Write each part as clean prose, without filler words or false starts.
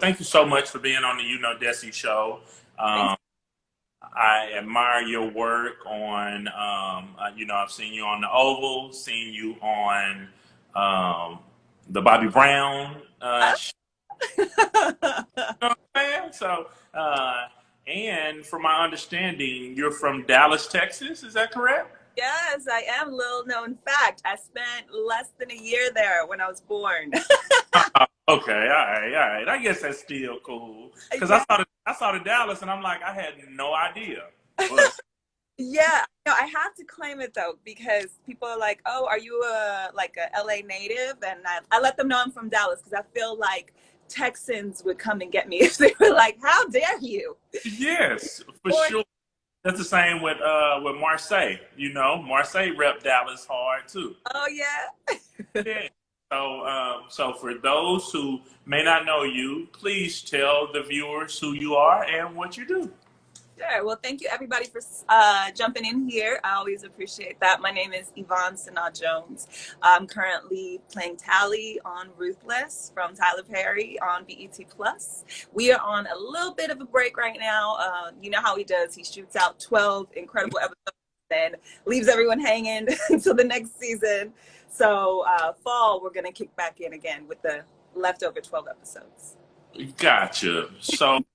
thank you so much for being on the Dessie show. Thanks. Um, I admire your work on, I've seen you on the Oval, seen you on the Bobby Brown show. You know what I'm saying? So, and from my understanding, you're from Dallas, Texas. Is that correct? Yes, I am. Little known fact. I spent less than a year there when I was born. Okay, all right. I guess that's still cool because Yeah, I saw the Dallas and I'm like, I had no idea. But yeah. No, I have to claim it though because people are like, "Oh, are you a LA native?" And I let them know I'm from Dallas because I feel like Texans would come and get me if they were like, "How dare you?" yes, for Or sure. That's the same with Marseille. Marseille rep Dallas hard too. oh yeah. Yeah. So for those who may not know you, please tell the viewers who you are and what you do. Sure. Well, thank you everybody for jumping in here. I always appreciate that. My name is Yvonne Senate Jones. I'm currently playing Tally on Ruthless from Tyler Perry on BET Plus. We are on a little bit of a break right now. You know how he does. He shoots out 12 incredible episodes and leaves everyone hanging until the next season. So fall, we're going to kick back in again with the leftover 12 episodes. Gotcha. So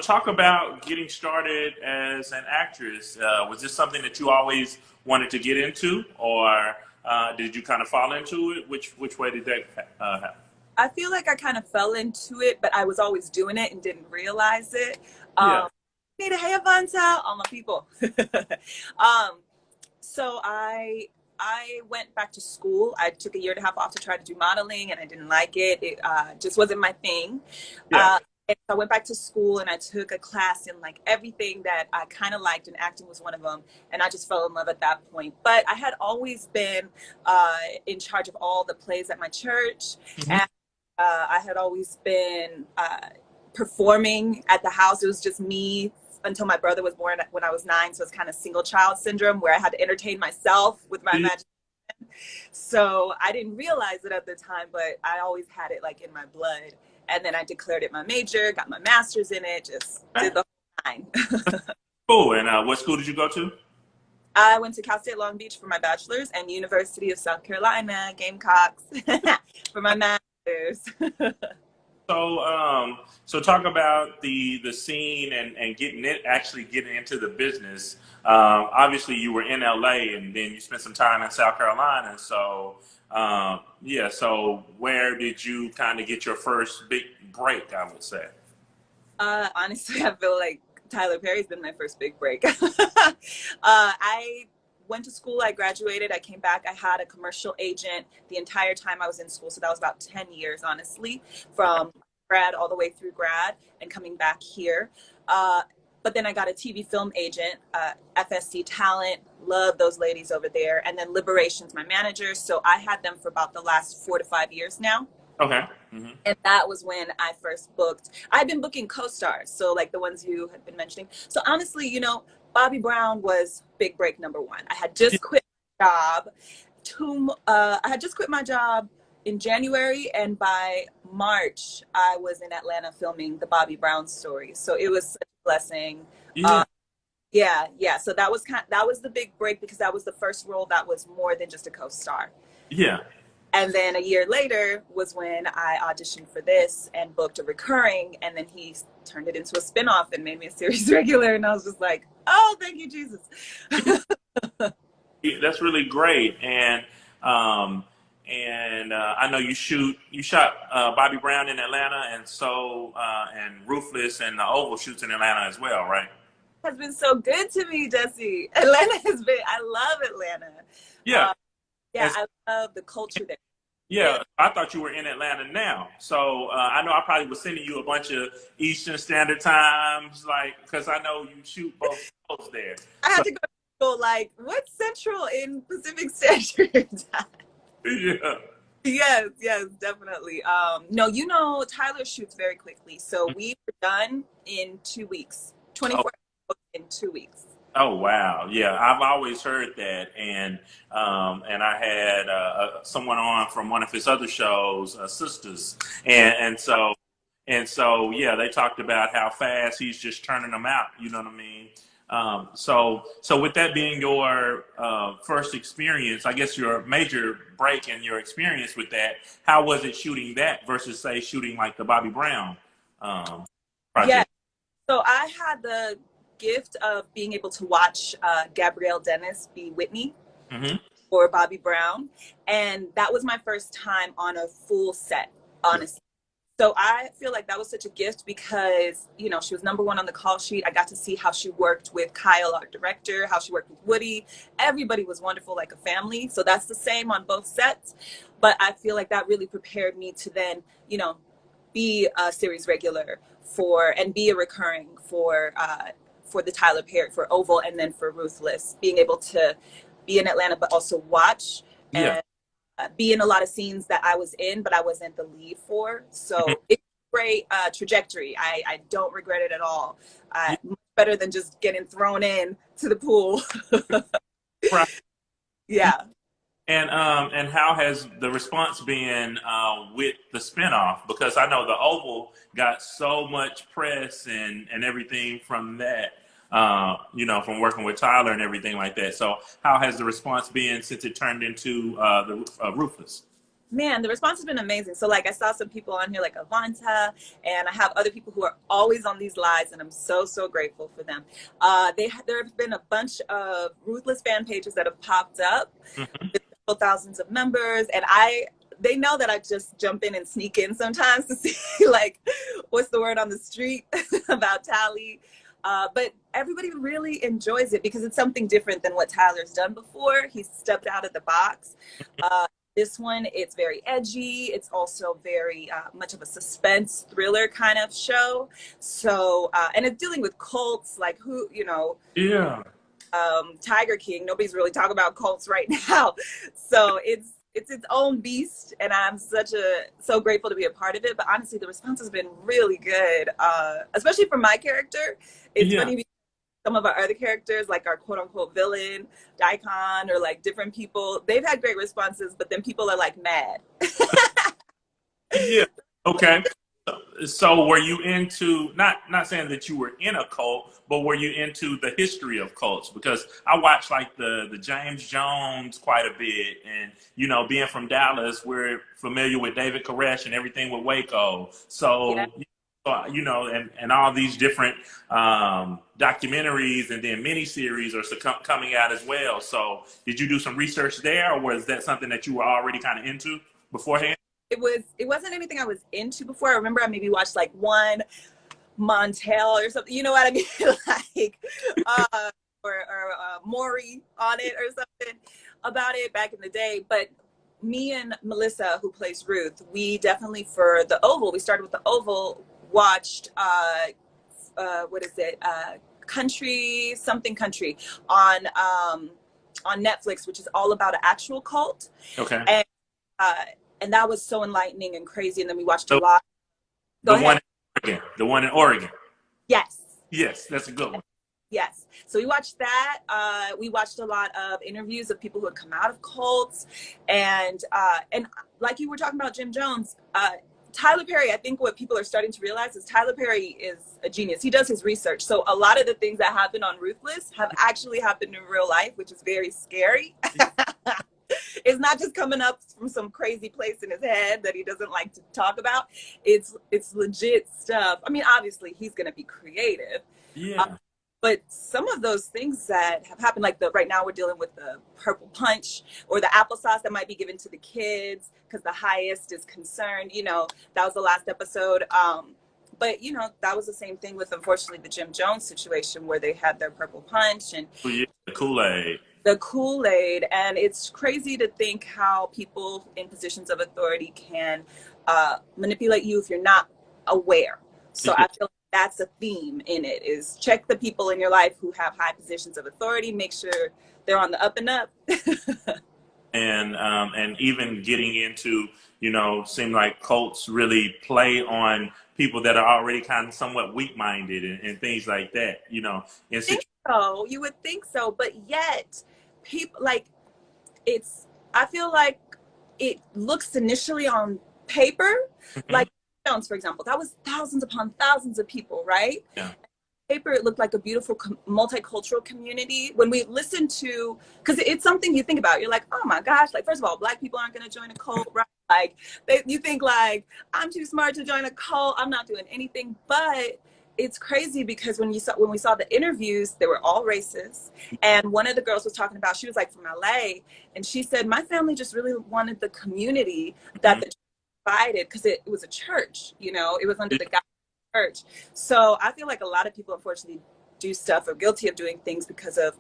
talk about getting started as an actress. Was this something that you always wanted to get into, or did you kind of fall into it? Which way did that happen? I feel like I kind of fell into it, but I was always doing it and didn't realize it. Yeah. Need a hair Vanta, all my people. um, so I went back to school. I took a year and a half off to try to do modeling, and I didn't like it. It just wasn't my thing. Yeah. And so I went back to school and I took a class in like everything that I kind of liked, and acting was one of them. And I just fell in love at that point. But I had always been in charge of all the plays at my church, Mhm. and I had always been performing at the house. It was just me until my brother was born when I was 9. So it's kind of single child syndrome where I had to entertain myself with my Yeah. imagination. So I didn't realize it at the time, but I always had it like in my blood. And then I declared it my major, got my master's in it, just did the whole nine. Cool. And what school did you go to? I went to Cal State Long Beach for my bachelor's and University of South Carolina, Gamecocks, for my master's. So talk about the scene and getting into the business. Obviously, you were in LA, and then you spent some time in South Carolina. So yeah. So where did you kind of get your first big break? I would say. Honestly, I feel like Tyler Perry's been my first big break. I went to school, I graduated, I came back, I had a commercial agent the entire time I was in school. So that was about 10 years, honestly, from grad all the way through grad and coming back here. But then I got a TV film agent, FSC Talent, love those ladies over there. And then Liberation's my manager. So I had them for about the last 4 to 5 years now. Okay. Mm-hmm. And that was when I first booked. I've been booking co-stars, so like the ones you had been mentioning. So honestly, Bobby Brown was big break number 1. I had just quit my job. I had just quit my job in January, and by March, I was in Atlanta filming the Bobby Brown story. So it was such a blessing. Yeah. Yeah. So that was the big break because that was the first role that was more than just a co-star. Yeah. And then a year later was when I auditioned for this and booked a recurring, and then he turned it into a spinoff and made me a series regular. And I was just like, oh, thank you, Jesus. That's really great. And I know you shot Bobby Brown in Atlanta, and Ruthless and the Oval shoots in Atlanta as well, right? Has been so good to me, Dessie. I love Atlanta. Yeah. Yeah, I love the culture there. Yeah, I thought you were in Atlanta now. So I know I probably was sending you a bunch of Eastern Standard Times, because I know you shoot both shows there. I had to go like, what's Central in Pacific Standard Time? Yeah. Yes, definitely. No, Tyler shoots very quickly. So we were done in 2 weeks, 24 hours in 2 weeks. Oh wow, yeah, I've always heard that, and I had someone on from one of his other shows, Sisters, and so And so, yeah, they talked about how fast he's just turning them out. You know what I mean? So with that being your first experience, I guess your major break in your experience with that, how was it shooting that versus, say, shooting like the Bobby Brown um, Yeah. project? So I had the gift of being able to watch Gabrielle Dennis be Whitney Mm-hmm. for Bobby Brown. And that was my first time on a full set, honestly. So I feel like that was such a gift because, you know, she was #1 on the call sheet. I got to see how she worked with Kyle, our director, how she worked with Woody. Everybody was wonderful, like a family. So that's the same on both sets. But I feel like that really prepared me to then, you know, be a series regular and be a recurring for the Tyler Perry, for Oval, and then for Ruthless, being able to be in Atlanta, but also watch Yeah. and be in a lot of scenes that I was in, but I wasn't the lead for. So it's a great trajectory. I don't regret it at all. Yeah. Much better than just getting thrown in to the pool. Right. Yeah. And how has the response been with the spinoff? Because I know the Oval got so much press and everything from that, you know, from working with Tyler and everything like that. So how has the response been since it turned into the Ruthless? Man, the response has been amazing. So, like, I saw some people on here, like Avanta, and I have other people who are always on these lives, and I'm so, so grateful for them. There have been a bunch of Ruthless fan pages that have popped up Mm-hmm. with several thousands of members, and they know that I just jump in and sneak in sometimes to see, like, what's the word on the street about Tally. But everybody really enjoys it because it's something different than what Tyler's done before. He's stepped out of the box. This one, it's very edgy. It's also very much of a suspense thriller kind of show. So, and it's dealing with cults, like who, you know, Yeah. Tiger King. Nobody's really talking about cults right now. So it's its own beast, and I'm so grateful to be a part of it. But honestly, the response has been really good, especially for my character. It's Yeah. funny because some of our other characters, like our quote unquote villain, Daikon, or like different people, they've had great responses, but then people are like mad. Yeah. Okay. So were you into not saying that you were in a cult, but were you into the history of cults? Because I watched like the James Jones quite a bit, and you know, being from Dallas, we're familiar with David Koresh and everything with Waco. Yeah, You know, and all these different documentaries and then miniseries are coming out as well. So did you do some research there, or was that something that you were already kind of into beforehand? it wasn't anything I was into before. I remember I maybe watched like one Montel or something. You know what I mean? Like, or Maury on it or something about it back in the day. But me and Melissa, who plays Ruth, we definitely for the Oval. We started with the Oval. Watched what is it? Country something country on Netflix, which is all about an actual cult, Okay. and uh, and that was so enlightening and crazy. And then we watched a So lot. Go the ahead. one in Oregon. The one in Oregon. Yes. Yes, that's a good one. Yes. So we watched that. We watched a lot of interviews of people who had come out of cults, and like you were talking about Jim Jones, Tyler Perry. I think what people are starting to realize is Tyler Perry is a genius. He does his research. So a lot of the things that happen on Ruthless have actually happened in real life, which is very scary. It's not just coming up from some crazy place in his head that he doesn't like to talk about. It's legit stuff. I mean, obviously he's going to be creative. Yeah. But some of those things that have happened, like right now we're dealing with the purple punch or the applesauce that might be given to the kids because the highest is concerned. You know, that was the last episode. But you know, that was the same thing with, unfortunately, the Jim Jones situation where they had their purple punch and Oh, yeah. The Kool-Aid. the Kool-Aid. And it's crazy to think how people in positions of authority can manipulate you if you're not aware. So I feel like that's a theme in it, is check the people in your life who have high positions of authority, make sure they're on the up and up. And even getting into, you know, seem like cults really play on people that are already kind of somewhat weak-minded and things like that, you know, in Think situations. so. You would think so, but yet people like I feel like it looks initially on paper like Jones, for example, that was thousands upon thousands of people, right? Yeah. Paper, it looked like a beautiful multicultural community. When we listen to, because it's something you think about, you're like, oh my gosh, like, first of all, Black people aren't going to join a cult, right? Like, you think like, I'm too smart to join a cult, I'm not doing anything. But it's crazy because when we saw the interviews, they were all races. And one of the girls was talking about, she was like from LA, and she said, my family just really wanted the community that the church provided, because it was a church, you know, it was under the church. So I feel like a lot of people unfortunately do stuff or guilty of doing things because of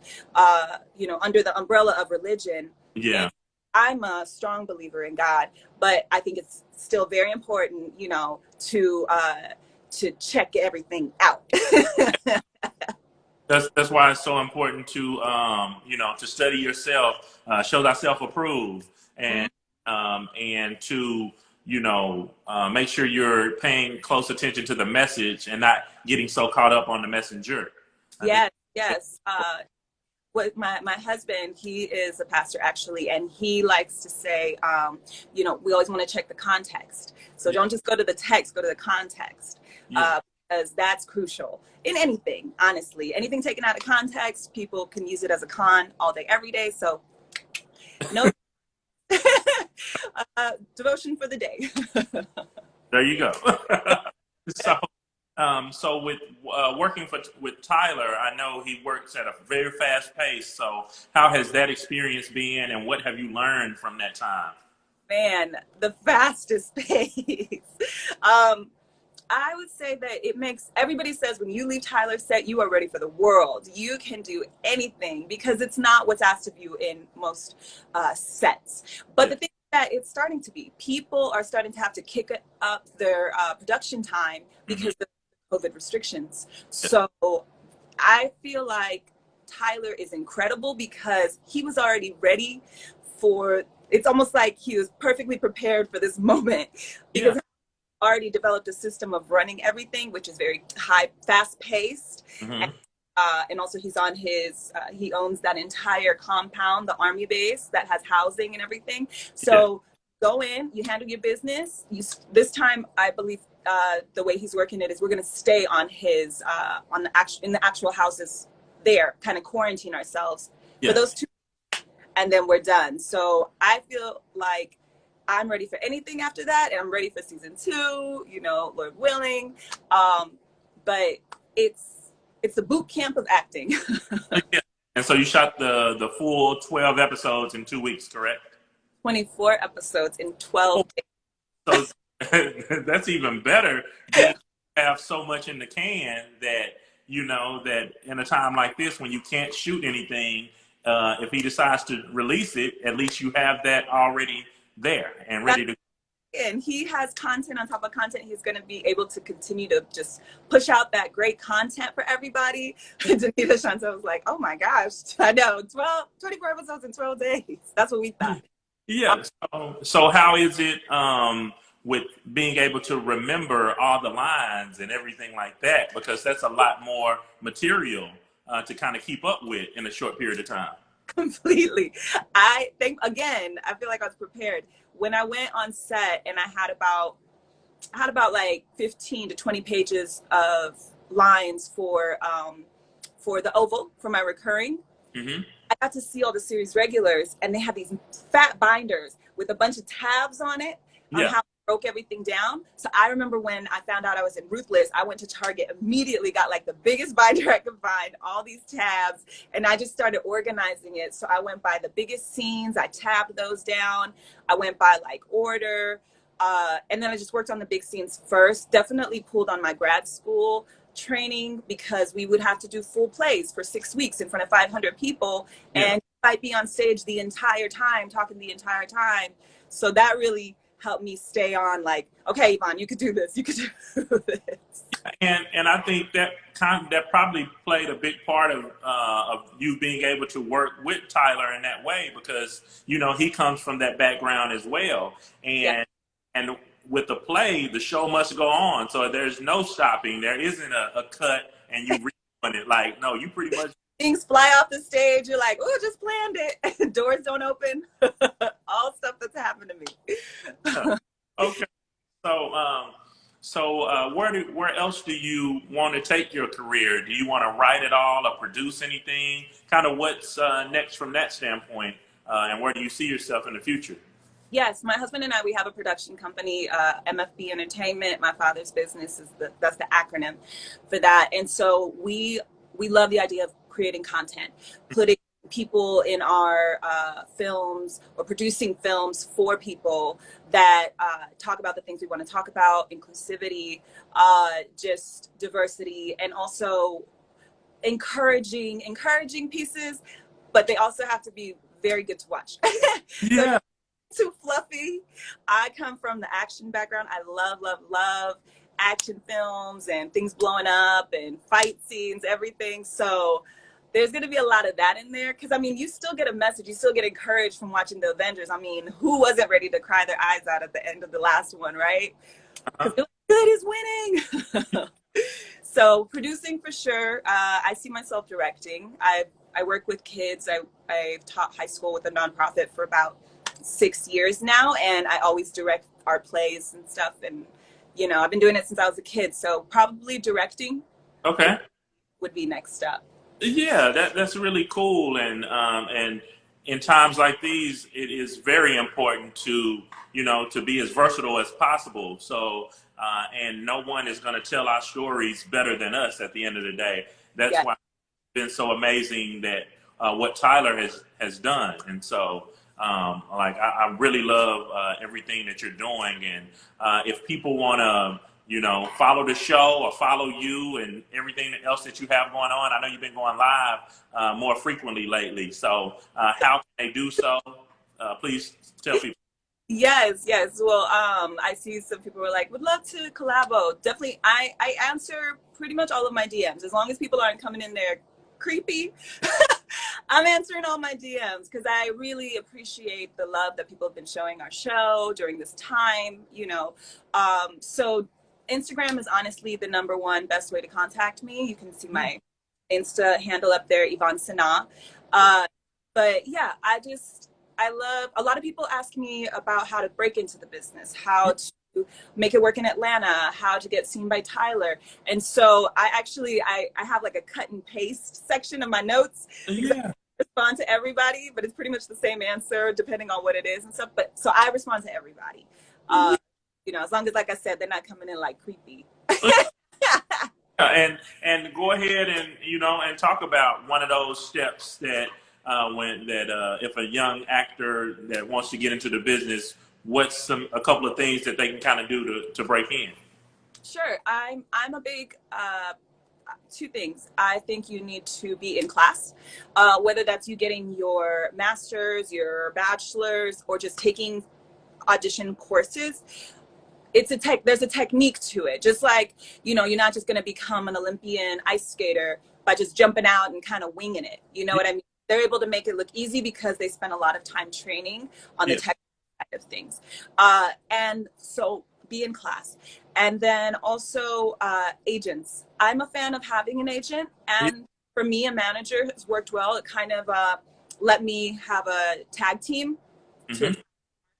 you know, under the umbrella of religion. Yeah. And I'm a strong believer in God, but I think it's still very important, you know, to check everything out. That's why it's so important to you know, to study yourself, show thyself approved, and to, you know, make sure you're paying close attention to the message and not getting so caught up on the messenger. Yes. With my husband, he is a pastor actually, and he likes to say, you know, we always want to check the context. So don't just go to the text, go to the context. Because that's crucial in anything, honestly. Anything taken out of context, people can use it as a con all day, every day. So no devotion for the day. There you go. So with working with Tyler, I know he works at a very fast pace. So how has that experience been, and what have you learned from that time? Man, the fastest pace. I would say that it makes, everybody says when you leave Tyler's set, you are ready for the world. You can do anything, because it's not what's asked of you in most sets. But the thing is that it's starting to be. People are starting to have to kick up their production time because of COVID restrictions. So I feel like Tyler is incredible because he was already ready for, it's almost like he was perfectly prepared for this moment, because already developed a system of running everything, which is very high, fast paced. And also he's on his, he owns that entire compound, the army base that has housing and everything. So go in, you handle your business. This time, I believe the way he's working it is we're going to stay on his, in the actual houses there, kind of quarantine ourselves for those 2 weeks, and then we're done. So I feel like I'm ready for anything after that, and I'm ready for season 2, you know, Lord willing. But it's a boot camp of acting. And so you shot the full 12 episodes in 2 weeks, correct? 24 episodes in 12 days. So that's even better. You have so much in the can that, you know, that in a time like this, when you can't shoot anything, if he decides to release it, at least you have that already there and ready to. And he has content on top of content. He's going to be able to continue to just push out that great content for everybody. Danita Chantel was like, oh my gosh, I know, 24 episodes in 12 days. That's what we thought. Yeah. So how is it with being able to remember all the lines and everything like that? Because that's a lot more material to kind of keep up with in a short period of time. Completely. I think, again, I feel like I was prepared. When I went on set and I had about like 15 to 20 pages of lines for the Oval, for my recurring, I got to see all the series regulars, and they had these fat binders with a bunch of tabs on it on how I broke everything down. So I remember when I found out I was in Ruthless, I went to Target, immediately got like the biggest binder I could find, all these tabs, and I just started organizing it. So I went by the biggest scenes, I tabbed those down, I went by like order, and then I just worked on the big scenes first. Definitely pulled on my grad school training, because we would have to do full plays for 6 weeks in front of 500 people, and I'd be on stage the entire time, talking the entire time. So that really helped me stay on, like, okay, Yvonne, you could do this, you could do this. And I think that that probably played a big part of you being able to work with Tyler in that way, because, you know, he comes from that background as well. And with the play, the show must go on. So there's no stopping. There isn't a cut and you redoing it. Like, no, you pretty much. Things fly off the stage. You're like, oh, just planned it. Doors don't open. All stuff that's happened to me. Okay. So, So where else do you want to take your career? Do you want to write it all or produce anything? Kind of what's next from that standpoint, and where do you see yourself in the future? Yes, my husband and I, we have a production company, MFB Entertainment. My father's business is that's the acronym for that. And so we love the idea of creating content, putting people in our films or producing films for people that talk about the things we want to talk about, inclusivity, just diversity, and also encouraging pieces, but they also have to be very good to watch. So Yeah. too fluffy. I come from the action background. I love action films and things blowing up and fight scenes, everything. So there's going to be a lot of that in there. Because, I mean, you still get a message. You still get encouraged from watching the Avengers. I mean, who wasn't ready to cry their eyes out at the end of the last one, right? Uh-huh. Because good is winning. So producing for sure. I see myself directing. I work with kids. I've taught high school with a nonprofit for about 6 years now, and I always direct our plays and stuff. And I've been doing it since I was a kid. So probably directing Okay. would be next up. Yeah, that's really cool, and in times like these, it is very important to to be as versatile as possible. So, and no one is going to tell our stories better than us at the end of the day. That's Yeah. why it's been so amazing that what Tyler has done, and so like I really love everything that you're doing, and if people want to follow the show or follow you and everything else that you have going on. I know you've been going live more frequently lately. So how can they do so? Please tell people. Yes. Well, I see some people were like, would love to collabo. Definitely, I answer pretty much all of my DMs. As long as people aren't coming in there creepy, I'm answering all my DMs because I really appreciate the love that people have been showing our show during this time. So Instagram is honestly the number one best way to contact me. You can see my Insta handle up there, Yvonne Senate. But yeah, I love, a lot of people ask me about how to break into the business, how to make it work in Atlanta, how to get seen by Tyler. And so I have like a cut and paste section of my notes because I Yeah. respond to everybody, but it's pretty much the same answer depending on what it is and stuff. But so I respond to everybody. As long as, like I said, they're not coming in like creepy. And go ahead and and talk about one of those steps that if a young actor that wants to get into the business, what's a couple of things that they can kind of do to break in? Sure. I'm a big two things. I think you need to be in class, whether that's you getting your master's, your bachelor's, or just taking audition courses. There's a technique to it. Just like, you're not just going to become an Olympian ice skater by just jumping out and kind of winging it. You know what I mean? They're able to make it look easy because they spend a lot of time training on the technical side of things. And so be in class. And then also agents. I'm a fan of having an agent. And for me, a manager has worked well. It kind of let me have a tag team to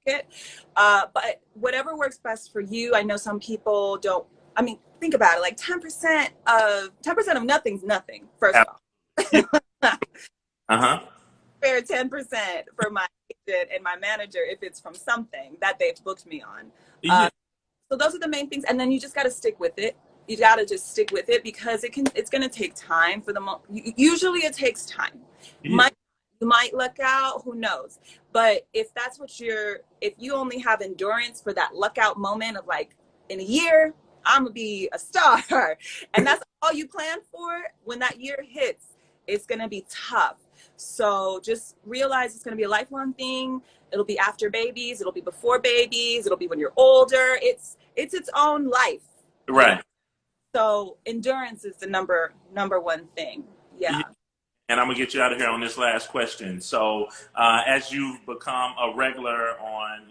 it. But whatever works best for you. I know some people don't. I mean, think about it. Like 10% of nothing's nothing. First off, fair 10% for my agent and my manager if it's from something that they've booked me on. So those are the main things, and then you just got to stick with it. You got to just stick with it because it's going to take time for the usually it takes time. You might luck out, who knows? But if that's if you only have endurance for that luck out moment of like, in a year, I'm gonna be a star. And that's all you plan for, when that year hits, it's gonna be tough. So just realize it's gonna be a lifelong thing. It'll be after babies, it'll be before babies, it'll be when you're older. It's its own life. Right. So endurance is the number one thing. Yeah. And I'm gonna get you out of here on this last question. So, as you've become a regular on,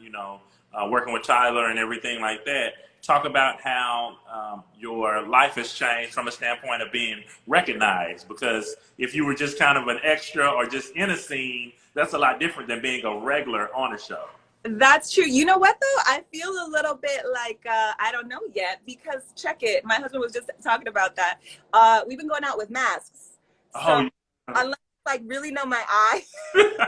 working with Tyler and everything like that, talk about how your life has changed from a standpoint of being recognized. Because if you were just kind of an extra or just in a scene, that's a lot different than being a regular on a show. That's true. You know what though? I feel a little bit like I don't know yet because check it. My husband was just talking about that. We've been going out with masks, so Oh, unless you, like really know my eye, yeah.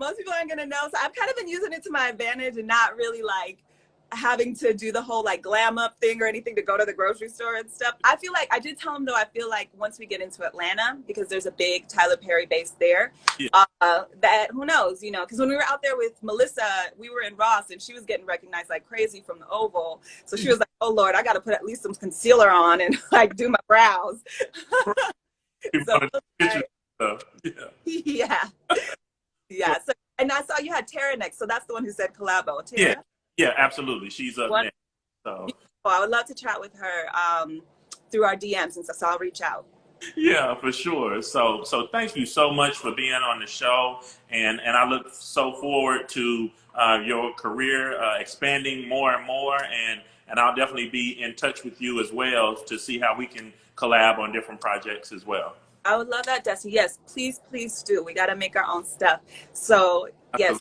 most people aren't gonna know. So I've kind of been using it to my advantage and not really like having to do the whole like glam up thing or anything to go to the grocery store and stuff. I feel like I did tell him though, I feel like once we get into Atlanta, because there's a big Tyler Perry base there, Yeah. that who knows, you know, because when we were out there with Melissa, we were in Ross and she was getting recognized like crazy from the Oval. So she was like, oh Lord, I got to put at least some concealer on and like do my brows. So, like, yeah. Yeah. So, and I saw you had Tara next. So that's the one who said collabo. Tara? Yeah. Yeah, absolutely. She's up next. So I would love to chat with her through our DMs and stuff. So I'll reach out. yeah, for sure. So thank you so much for being on the show, and I look so forward to your career expanding more and more, and I'll definitely be in touch with you as well to see how we can collab on different projects as well. I would love that, Dessie. Yes, please, please do. We got to make our own stuff. So yes, thank you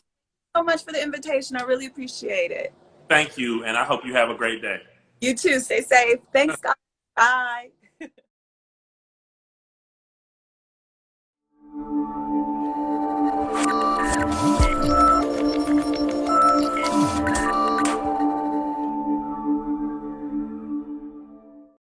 so much for the invitation. I really appreciate it. Thank you, and I hope you have a great day. You too. Stay safe. Thanks, guys. Bye.